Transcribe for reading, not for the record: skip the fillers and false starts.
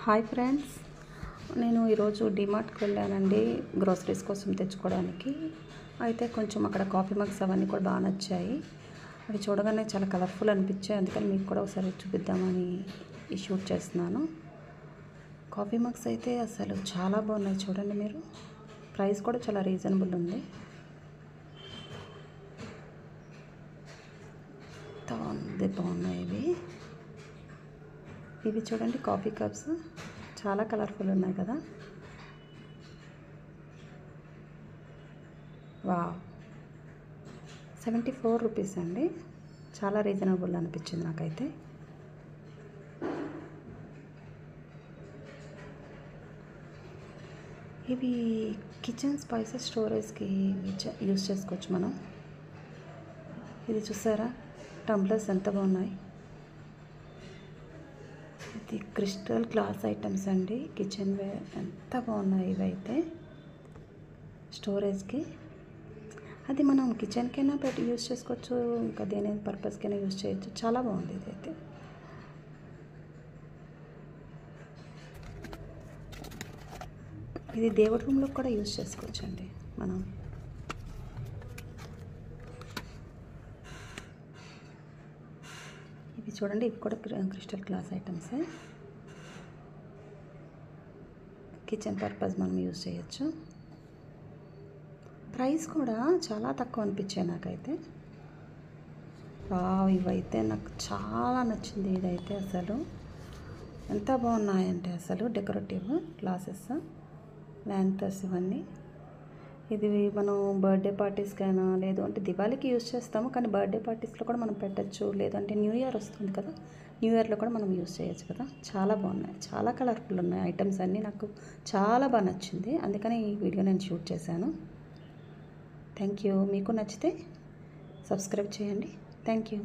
Hi friends, నేను ఈరోజు డిమార్ట్కి వెళ్ళానండి గ్రోసరీస్ కోసం తెచ్చుకోవడానికి. అయితే కొంచెం అక్కడ కాఫీ మగ్స్ అవన్నీ కూడా బాగా నచ్చాయి. అవి చూడగానే చాలా కలర్ఫుల్ అనిపించాయి. అందుకని మీకు కూడా ఒకసారి చూపిద్దామని ఈ షూట్ చేస్తున్నాను. కాఫీ మగ్స్ అయితే అసలు చాలా బాగున్నాయి. చూడండి మీరు, ప్రైస్ కూడా చాలా రీజనబుల్ ఉంది. బాగున్నాయి ఇవి చూడండి, కాఫీ కప్స్ చాలా కలర్ఫుల్ ఉన్నాయి కదా. వావ్, 74 రూపీస్ అండి. చాలా రీజనబుల్ అనిపించింది నాకైతే. ఇవి కిచెన్ స్పైసెస్ స్టోరేజ్కి యూజ్ చేసుకోవచ్చు మనం. ఇది చూసారా, టంబ్లర్స్ ఎంత బాగున్నాయి. ఇది క్రిస్టల్ గ్లాస్ ఐటమ్స్ అండి, కిచెన్ వేర్ ఎంత బాగున్నాయి. ఇవైతే స్టోరేజ్కి, అది మనం కిచెన్కైనా యూజ్ చేసుకోవచ్చు, ఇంకా దేని పర్పస్కైనా యూజ్ చేయొచ్చు. చాలా బాగుంది ఇదైతే. ఇది దేవుడి రూమ్లో కూడా యూజ్ చేసుకోవచ్చు అండి మనం. ఇవి చూడండి, ఇవి కూడా క్రిస్టల్ గ్లాస్ ఐటమ్సే. కిచెన్ పర్పస్ మనం యూజ్ చేయొచ్చు. ప్రైస్ కూడా చాలా తక్కువ అనిపించాయి నాకైతే. ఇవైతే నాకు చాలా నచ్చింది. ఇదైతే అసలు ఎంత బాగున్నాయంటే అసలు డెకరేటివ్ గ్లాసెస్, ల్యాంతర్స్ ఇవన్నీ. ఇది మనం బర్త్డే పార్టీస్కైనా, లేదు అంటే దివాళీకి యూజ్ చేస్తాము, కానీ బర్త్డే పార్టీస్లో కూడా మనం పెట్టచ్చు. లేదంటే న్యూ ఇయర్ వస్తుంది కదా, న్యూ ఇయర్లో కూడా మనం యూజ్ చేయొచ్చు కదా. చాలా బాగున్నాయి, చాలా కలర్ఫుల్ ఉన్నాయి ఐటమ్స్ అన్నీ. నాకు చాలా బాగా నచ్చింది, అందుకని ఈ వీడియో నేను షూట్ చేశాను. Thank you. మీకు నచ్చితే సబ్స్క్రైబ్ చేయండి. Thank you.